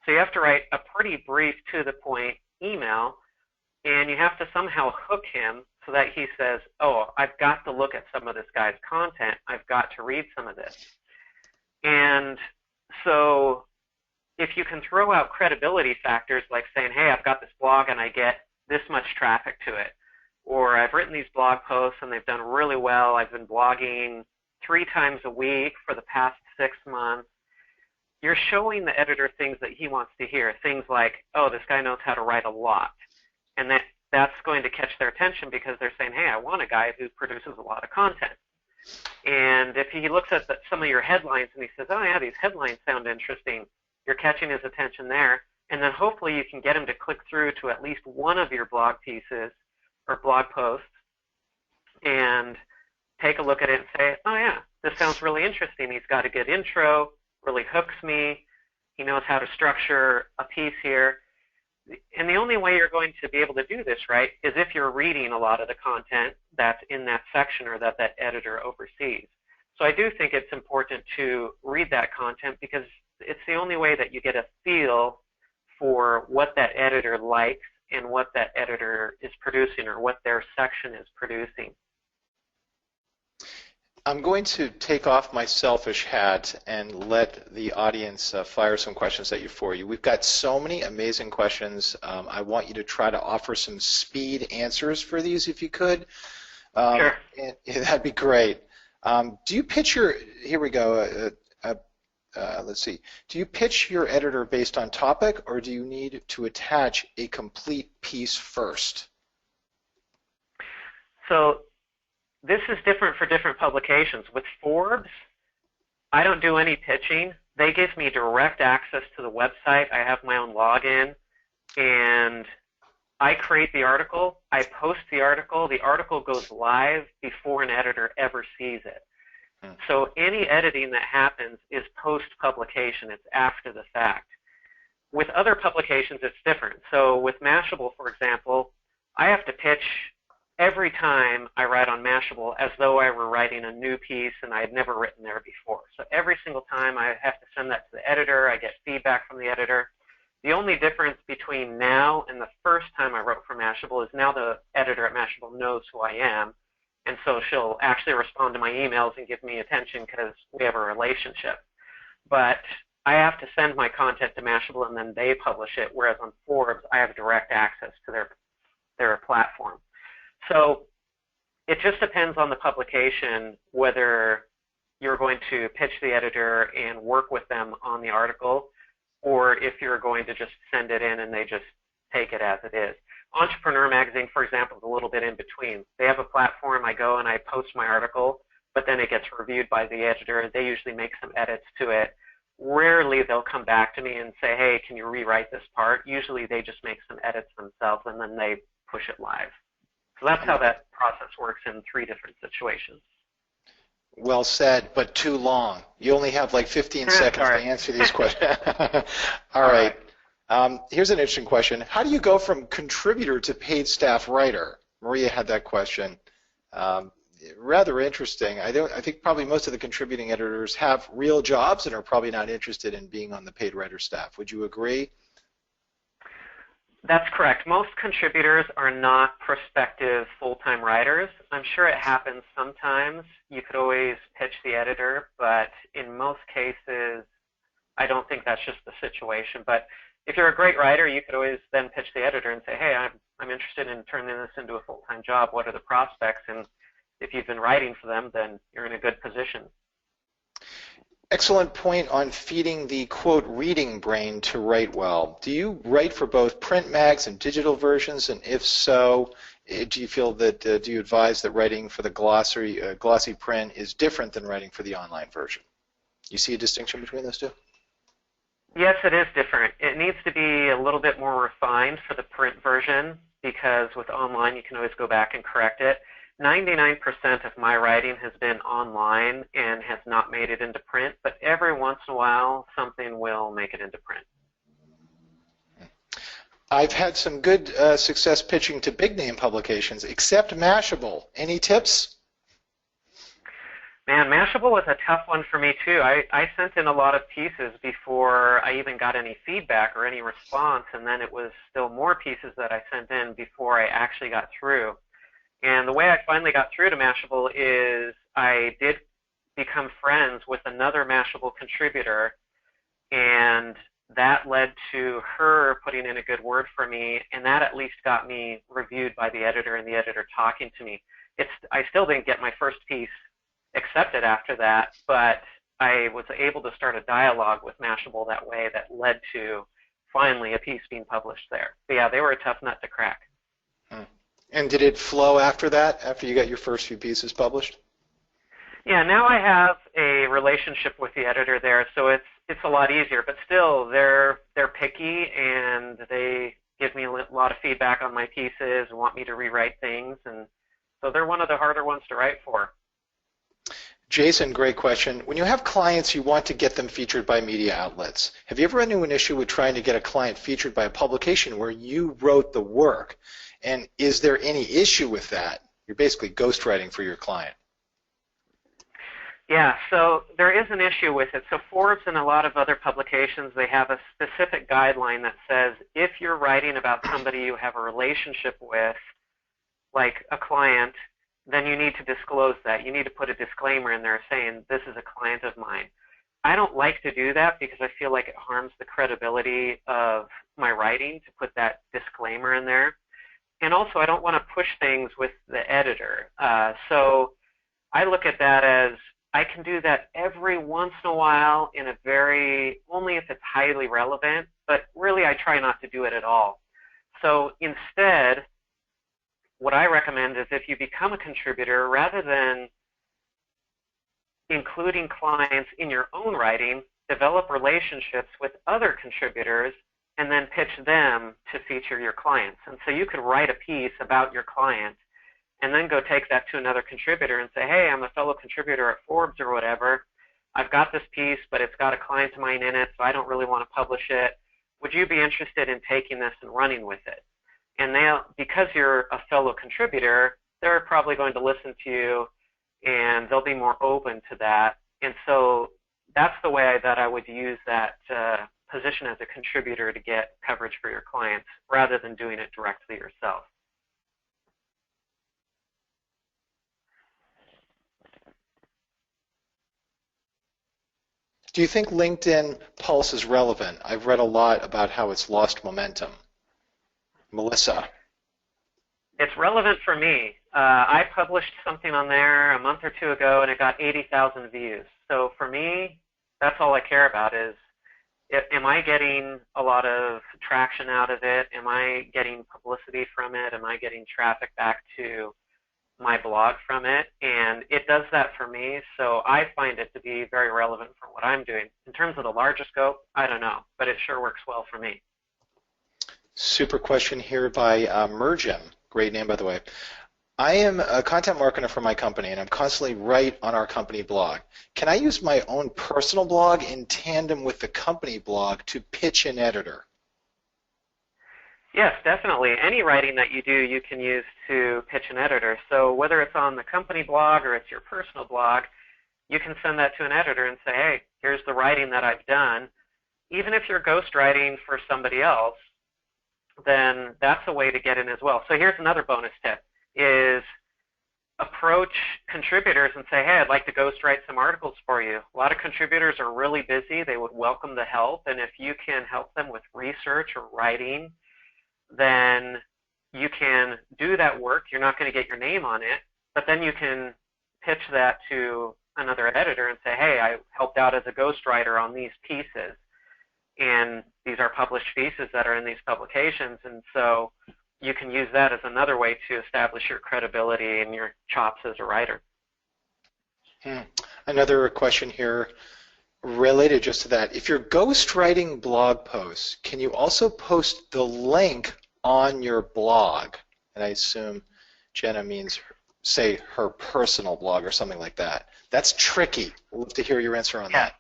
So you have to write a pretty brief, to-the-point email, and you have to somehow hook him so that he says, oh, I've got to look at some of this guy's content. I've got to read some of this. And so if you can throw out credibility factors like saying, hey, I've got this blog and I get this much traffic to it, or I've written these blog posts and they've done really well, I've been blogging 3 times a week for the past 6 months, you're showing the editor things that he wants to hear, things like, oh, this guy knows how to write a lot. And that's going to catch their attention because they're saying, hey, I want a guy who produces a lot of content. And if he looks at some of your headlines and he says, oh, yeah, these headlines sound interesting, you're catching his attention there. And then hopefully you can get him to click through to at least one of your blog pieces or blog posts and take a look at it and say, oh, yeah, this sounds really interesting. He's got a good intro, really hooks me. He knows how to structure a piece here. And the only way you're going to be able to do this, right, is if you're reading a lot of the content that's in that section or that editor oversees. So I do think it's important to read that content because it's the only way that you get a feel for what that editor likes and what that editor is producing or what their section is producing. I'm going to take off my selfish hat and let the audience fire some questions at you for you. We've got so many amazing questions. I want you to try to offer some speed answers for these if you could. Sure. And that'd be great. Do you pitch your, here we go, let's see. Do you pitch your editor based on topic or do you need to attach a complete piece first? So this is different for different publications. With Forbes, I don't do any pitching. They give me direct access to the website. I have my own login, and I create the article. I post the article. The article goes live before an editor ever sees it. So any editing that happens is post-publication. It's after the fact. With other publications, it's different. So with Mashable, for example, I have to pitch every time I write on Mashable as though I were writing a new piece and I had never written there before. So every single time I have to send that to the editor. I get feedback from the editor. The only difference between now and the first time I wrote for Mashable is now the editor at Mashable knows who I am, and so she'll actually respond to my emails and give me attention because we have a relationship. But I have to send my content to Mashable and then they publish it, whereas on Forbes I have direct access to their platform. So it just depends on the publication whether you're going to pitch the editor and work with them on the article or if you're going to just send it in and they just take it as it is. Entrepreneur Magazine, for example, is a little bit in between. They have a platform. I go and I post my article, but then it gets reviewed by the editor. They usually make some edits to it. Rarely they'll come back to me and say, hey, can you rewrite this part? Usually they just make some edits themselves and then they push it live. So that's how that process works in 3 different situations. Well said, but too long. You only have like 15 seconds to answer these questions. All right. Here's an interesting question. How do you go from contributor to paid staff writer? Maria had that question. Rather interesting. I think probably most of the contributing editors have real jobs and are probably not interested in being on the paid writer staff. Would you agree? That's correct. Most contributors are not prospective full-time writers. I'm sure it happens sometimes. You could always pitch the editor, but in most cases, I don't think that's just the situation. But if you're a great writer, you could always then pitch the editor and say, hey, I'm interested in turning this into a full-time job. What are the prospects? And if you've been writing for them, then you're in a good position. Excellent point on feeding the, quote, reading brain to write well. Do you write for both print mags and digital versions? And if so, do you feel that, do you advise that writing for the glossy print is different than writing for the online version? You see a distinction between those two? Yes, it is different. It needs to be a little bit more refined for the print version because with online you can always go back and correct it. 99% of my writing has been online and has not made it into print, but every once in a while something will make it into print. I've had some good success pitching to big name publications, except Mashable. Any tips? Man, Mashable was a tough one for me too. I sent in a lot of pieces before I even got any feedback or any response, and then it was still more pieces that I sent in before I actually got through. And the way I finally got through to Mashable is I did become friends with another Mashable contributor, and that led to her putting in a good word for me, and that at least got me reviewed by the editor and the editor talking to me. I still didn't get my first piece accepted after that, but I was able to start a dialogue with Mashable that way that led to finally a piece being published there. But yeah, they were a tough nut to crack. And did it flow after that, after you got your first few pieces published? Yeah, now I have a relationship with the editor there, so it's a lot easier. But still, they're picky, and they give me a lot of feedback on my pieces and want me to rewrite things, and so they're one of the harder ones to write for. Jason, great question. When you have clients, you want to get them featured by media outlets. Have you ever run into an issue with trying to get a client featured by a publication where you wrote the work? And is there any issue with that? You're basically ghostwriting for your client. Yeah, so there is an issue with it. So Forbes and a lot of other publications, they have a specific guideline that says if you're writing about somebody you have a relationship with, like a client, then you need to disclose that. You need to put a disclaimer in there saying, this is a client of mine. I don't like to do that because I feel like it harms the credibility of my writing to put that disclaimer in there. And also, I don't want to push things with the editor. So I look at that as I can do that every once in a while in a only if it's highly relevant, but really I try not to do it at all. So instead, what I recommend is if you become a contributor, rather than including clients in your own writing, develop relationships with other contributors and then pitch them to feature your clients. And so you could write a piece about your client and then go take that to another contributor and say, hey, I'm a fellow contributor at Forbes or whatever. I've got this piece, but it's got a client of mine in it, so I don't really want to publish it. Would you be interested in taking this and running with it? And because you're a fellow contributor, they're probably going to listen to you, and they'll be more open to that. And so that's the way that I would use that position as a contributor to get coverage for your clients, rather than doing it directly yourself. Do you think LinkedIn Pulse is relevant? I've read a lot about how it's lost momentum. Melissa. It's relevant for me. I published something on there a month or two ago, and it got 80,000 views. So for me, that's all I care about is, am I getting a lot of traction out of it? Am I getting publicity from it? Am I getting traffic back to my blog from it? And it does that for me, so I find it to be very relevant for what I'm doing. In terms of the larger scope, I don't know, but it sure works well for me. Super question here by Mergem. Great name, by the way. I am a content marketer for my company, and I'm constantly write on our company blog. Can I use my own personal blog in tandem with the company blog to pitch an editor? Yes, definitely. Any writing that you do, you can use to pitch an editor. So whether it's on the company blog or it's your personal blog, you can send that to an editor and say, hey, here's the writing that I've done. Even if you're ghostwriting for somebody else, then that's a way to get in as well. So here's another bonus tip, is approach contributors and say, hey, I'd like to ghostwrite some articles for you. A lot of contributors are really busy. They would welcome the help, and if you can help them with research or writing, then you can do that work. You're not going to get your name on it, but then you can pitch that to another editor and say, hey, I helped out as a ghostwriter on these pieces, and these are published pieces that are in these publications, and so you can use that as another way to establish your credibility and your chops as a writer. Another question here related just to that. If you're ghostwriting blog posts, can you also post the link on your blog? And I assume Jenna means, say, her personal blog or something like that. That's tricky. We'd love to hear your answer on that.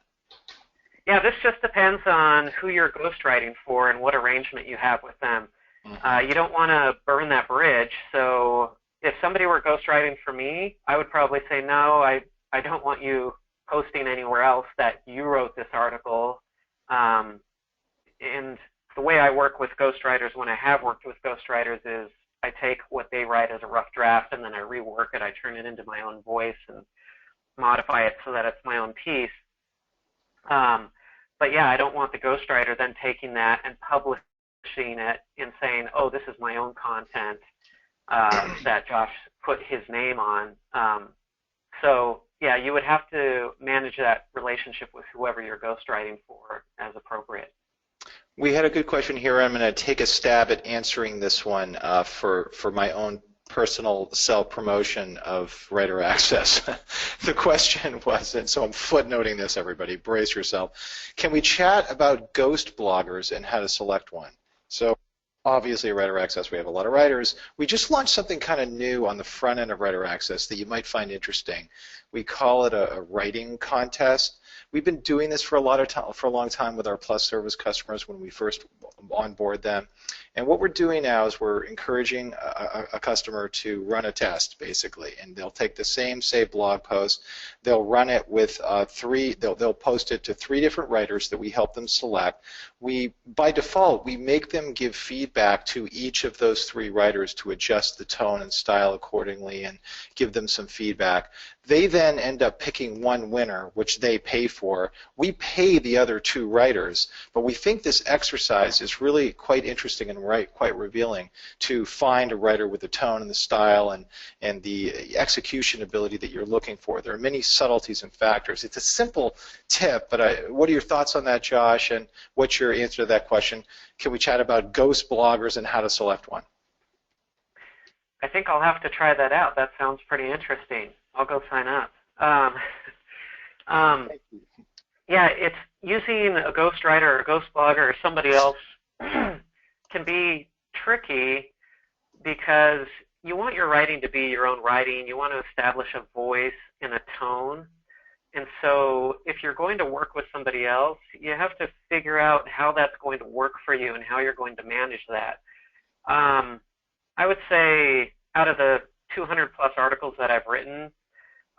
Yeah, this just depends on who you're ghostwriting for and what arrangement you have with them. You don't want to burn that bridge. So if somebody were ghostwriting for me, I would probably say, no, I don't want you posting anywhere else that you wrote this article. And the way I work with ghostwriters, when I have worked with ghostwriters, is I take what they write as a rough draft and then I rework it. I turn it into my own voice and modify it so that it's my own piece. But yeah, I don't want the ghostwriter then taking that and publishing it and saying, oh, this is my own content that Josh put his name on. So yeah, you would have to manage that relationship with whoever you're ghostwriting for as appropriate. We had a good question here. I'm going to take a stab at answering this one for my own personal self-promotion of writer access. The question was, and so I'm footnoting this, everybody, brace yourself. Can we chat about ghost bloggers and how to select one? So obviously, Writer Access, we have a lot of writers. We just launched something kind of new on the front end of Writer Access that you might find interesting. We call it a writing contest. We've been doing this for a long time with our Plus service customers when we first onboard them. And what we're doing now is we're encouraging a customer to run a test, basically, and they'll take the same, say, blog post. They'll run it with they'll post it to 3 different writers that we help them select. By default, we make them give feedback to each of those 3 writers to adjust the tone and style accordingly and give them some feedback. They then end up picking one winner, which they pay for. We pay the other 2 writers, but we think this exercise is really quite interesting and quite revealing to find a writer with the tone and the style and the execution ability that you're looking for. There are many subtleties and factors. It's a simple tip, but what are your thoughts on that, Josh, and what's your answer to that question? Can we chat about ghost bloggers and how to select one? I think I'll have to try that out. That sounds pretty interesting. I'll go sign up. Yeah, it's using a ghostwriter or a ghost blogger or somebody else can be tricky because you want your writing to be your own writing. You want to establish a voice and a tone. And so if you're going to work with somebody else, you have to figure out how that's going to work for you and how you're going to manage that. I would say out of the 200 plus articles that I've written,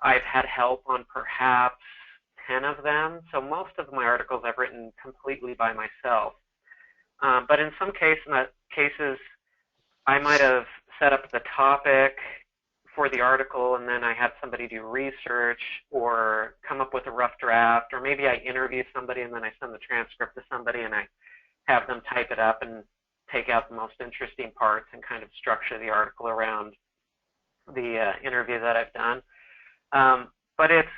I've had help on perhaps 10 of them. So most of my articles I've written completely by myself. But in some cases, I might have set up the topic for the article and then I had somebody do research or come up with a rough draft, or maybe I interview somebody and then I send the transcript to somebody and I have them type it up and take out the most interesting parts and kind of structure the article around the interview that I've done. But it's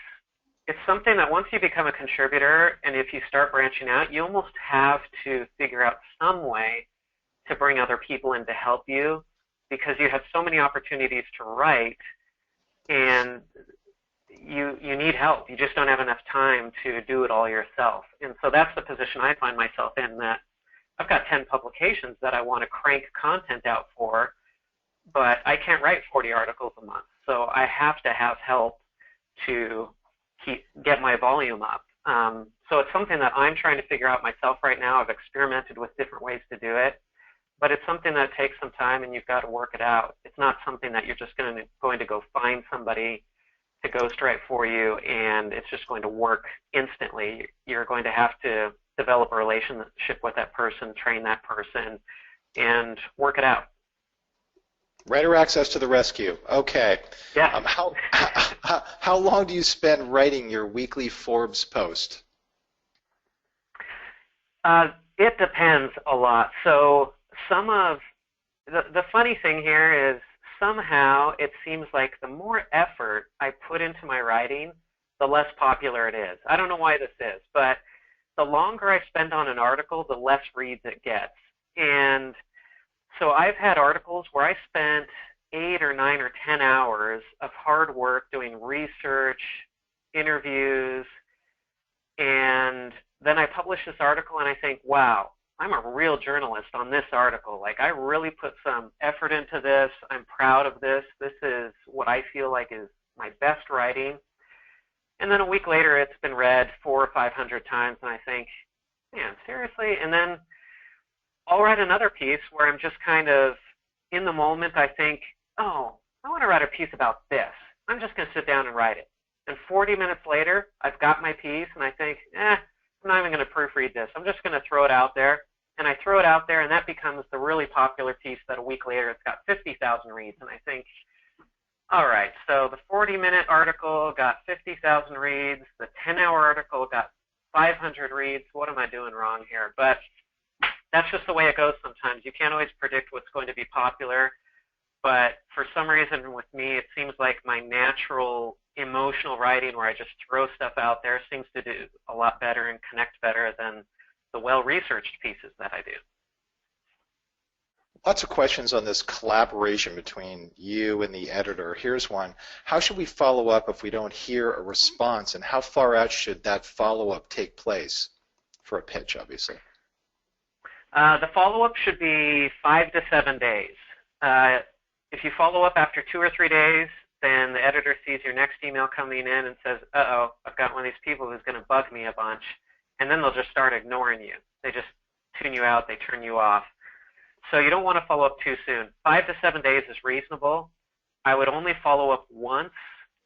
something that once you become a contributor and if you start branching out, you almost have to figure out some way to bring other people in to help you because you have so many opportunities to write and you need help. You just don't have enough time to do it all yourself. And so that's the position I find myself in, that I've got 10 publications that I want to crank content out for, but I can't write 40 articles a month. So I have to have help to get my volume up. So it's something that I'm trying to figure out myself right now. I've experimented with different ways to do it, but it's something that takes some time and you've got to work it out. It's not something that you're just going to go find somebody to ghostwrite for you and it's just going to work instantly. You're going to have to develop a relationship with that person, train that person, and work it out. Writer Access to the rescue. Okay. Yeah. How long do you spend writing your weekly Forbes post? It depends a lot. So some of the funny thing here is somehow it seems like the more effort I put into my writing, the less popular it is. I don't know why this is, but the longer I spend on an article, the less reads it gets. And so I've had articles where I spent 8 or 9 or 10 hours of hard work doing research, interviews, and then I publish this article and I think, wow, I'm a real journalist on this article. Like, I really put some effort into this. I'm proud of this. This is what I feel like is my best writing. And then a week later, it's been read 400 or 500 times, and I think, man, seriously? And then I'll write another piece where I'm just kind of in the moment. I think, oh, I want to write a piece about this. I'm just going to sit down and write it. And 40 minutes later, I've got my piece, and I think, I'm not even going to proofread this. I'm just going to throw it out there. And I throw it out there, and that becomes the really popular piece that a week later it's got 50,000 reads. And I think, all right, so the 40-minute article got 50,000 reads. The 10-hour article got 500 reads. What am I doing wrong here? But that's just the way it goes sometimes. You can't always predict what's going to be popular. But for some reason with me, it seems like my natural emotional writing where I just throw stuff out there seems to do a lot better and connect better than the well-researched pieces that I do. Lots of questions on this collaboration between you and the editor. Here's one. How should we follow up if we don't hear a response, and how far out should that follow-up take place for a pitch, obviously? The follow-up should be 5 to 7 days. If you follow up after 2 or 3 days, then the editor sees your next email coming in and says, uh-oh, I've got one of these people who's going to bug me a bunch. And then they'll just start ignoring you. They just tune you out. They turn you off. So you don't want to follow up too soon. 5 to 7 days is reasonable. I would only follow up once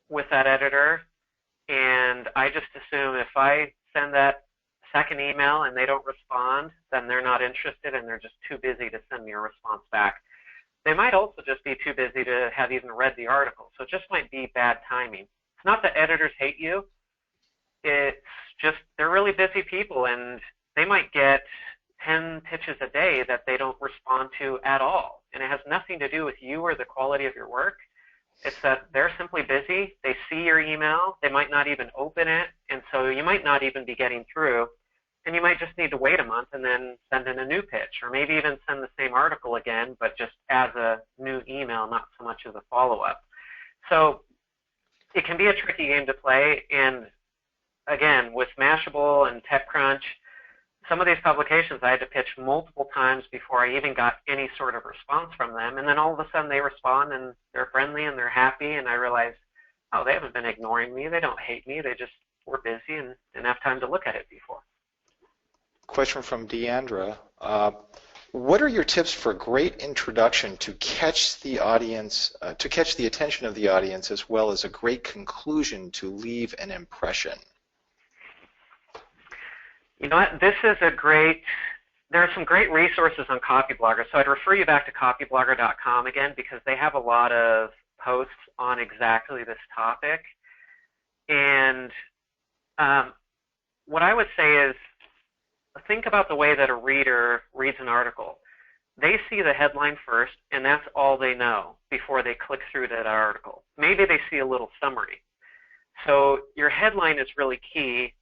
with that editor, and I just assume if I send that second email and they don't respond, then they're not interested and they're just too busy to send me a response back. They might also just be too busy to have even read the article, so it just might be bad timing. It's not that editors hate you. It's just they're really busy people, and they might get 10 pitches a day that they don't respond to at all. And it has nothing to do with you or the quality of your work. It's that they're simply busy. They see your email. They might not even open it, and so you might not even be getting through. And you might just need to wait a month and then send in a new pitch, or maybe even send the same article again, but just as a new email, not so much as a follow-up. So it can be a tricky game to play, and again, with Mashable and TechCrunch, some of these publications I had to pitch multiple times before I even got any sort of response from them, and then all of a sudden they respond and they're friendly and they're happy, and I realize, oh, they haven't been ignoring me, they don't hate me, they just were busy and didn't have time to look at it before. Question from Deandra. What are your tips for a great introduction to catch the audience, to catch the attention of the audience, as well as a great conclusion to leave an impression? You know what? This is a great, there are some great resources on Copyblogger. So I'd refer you back to copyblogger.com again, because they have a lot of posts on exactly this topic. And what I would say is, think about the way that a reader reads an article. They see the headline first, and that's all they know before they click through that article. Maybe they see a little summary. So your headline is really key.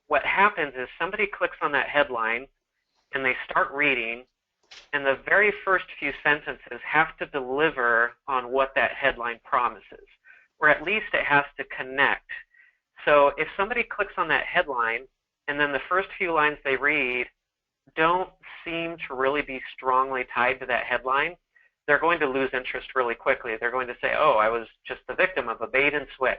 What happens is somebody clicks on that headline, and they start reading, and the very first few sentences have to deliver on what that headline promises, or at least it has to connect. So if somebody clicks on that headline, and then the first few lines they read don't seem to really be strongly tied to that headline, they're going to lose interest really quickly. They're going to say, oh, I was just the victim of a bait and switch.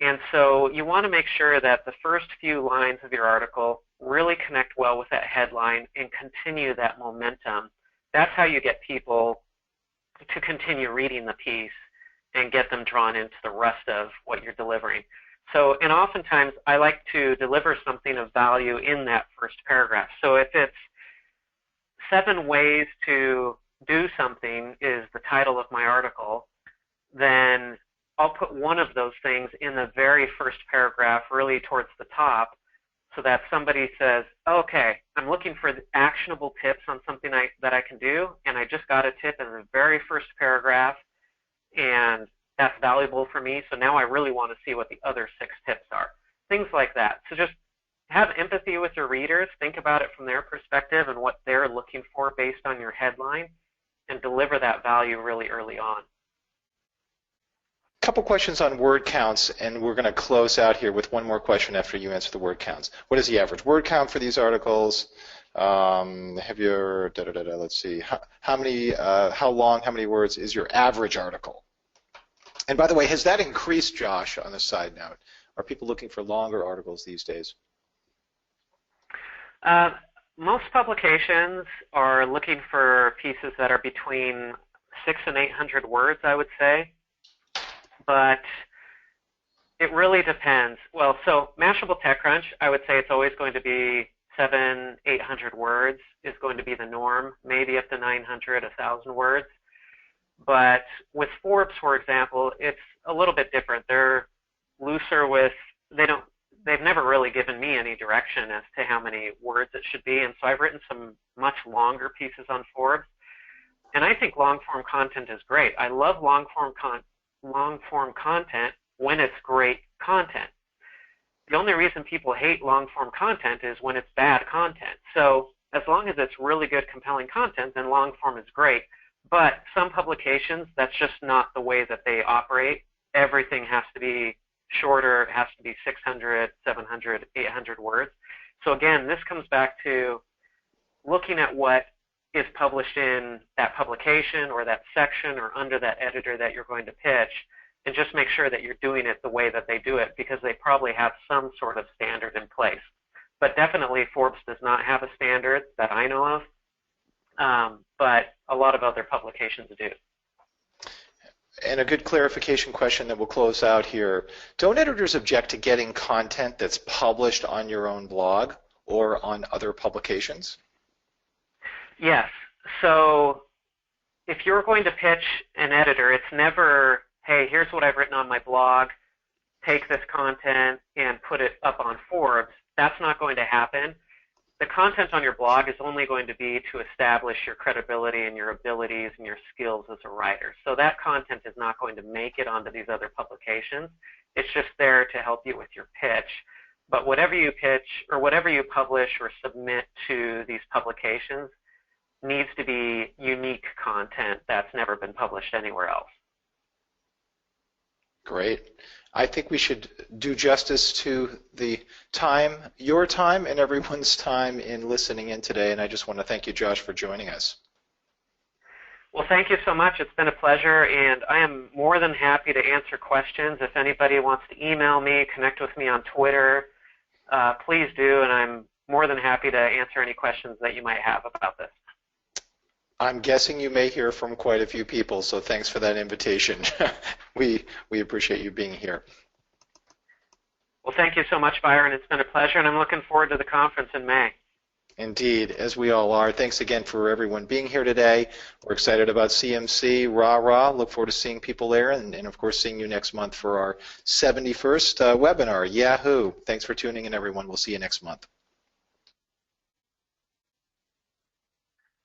And so you want to make sure that the first few lines of your article really connect well with that headline and continue that momentum. That's how you get people to continue reading the piece and get them drawn into the rest of what you're delivering. So, and oftentimes I like to deliver something of value in that first paragraph. So if it's 7 ways to do something is the title of my article, then I'll put one of those things in the very first paragraph, really towards the top, so that somebody says, okay, I'm looking for actionable tips on something that I can do, and I just got a tip in the very first paragraph, and that's valuable for me, so now I really want to see what the other 6 tips are. Things like that. So just have empathy with your readers, think about it from their perspective and what they're looking for based on your headline, and deliver that value really early on. Couple questions on word counts, and we're going to close out here with one more question after you answer the word counts. What is the average word count for these articles? Have your let's see, how long, how many words is your average article? And by the way, has that increased, Josh, on a side note? Are people looking for longer articles these days? Most publications are looking for pieces that are between 600 and 800 words, I would say. But it really depends. Well, so Mashable TechCrunch, I would say it's always going to be 700, 800 words is going to be the norm, maybe up to 900, 1,000 words. But with Forbes, for example, it's a little bit different. They're looser with, they've never really given me any direction as to how many words it should be, and so I've written some much longer pieces on Forbes. And I think long-form content is great. I love long-form content when it's great content. The only reason people hate long-form content is when it's bad content. So as long as it's really good, compelling content, then long-form is great. But some publications, that's just not the way that they operate. Everything has to be shorter. It has to be 600, 700, 800 words. So again, this comes back to looking at what is published in that publication or that section or under that editor that you're going to pitch, and just make sure that you're doing it the way that they do it, because they probably have some sort of standard in place. But definitely Forbes does not have a standard that I know of, but a lot of other publications do. And a good clarification question that we'll close out here. Don't editors object to getting content that's published on your own blog or on other publications? Yes. So if you're going to pitch an editor, it's never, hey, here's what I've written on my blog, take this content and put it up on Forbes. That's not going to happen. The content on your blog is only going to be to establish your credibility and your abilities and your skills as a writer. So that content is not going to make it onto these other publications. It's just there to help you with your pitch. But whatever you pitch or whatever you publish or submit to these publications needs to be unique content that's never been published anywhere else. Great. I think we should do justice to the time, your time, and everyone's time in listening in today, and I just want to thank you, Josh, for joining us. Well, thank you so much. It's been a pleasure, and I am more than happy to answer questions. If anybody wants to email me, connect with me on Twitter, please do, and I'm more than happy to answer any questions that you might have about this. I'm guessing you may hear from quite a few people, so thanks for that invitation. We appreciate you being here. Well, thank you so much, Byron. It's been a pleasure, and I'm looking forward to the conference in May. Indeed, as we all are. Thanks again for everyone being here today. We're excited about CMC, rah. Look forward to seeing people there, and of course seeing you next month for our 71st webinar. Yahoo! Thanks for tuning in, everyone. We'll see you next month.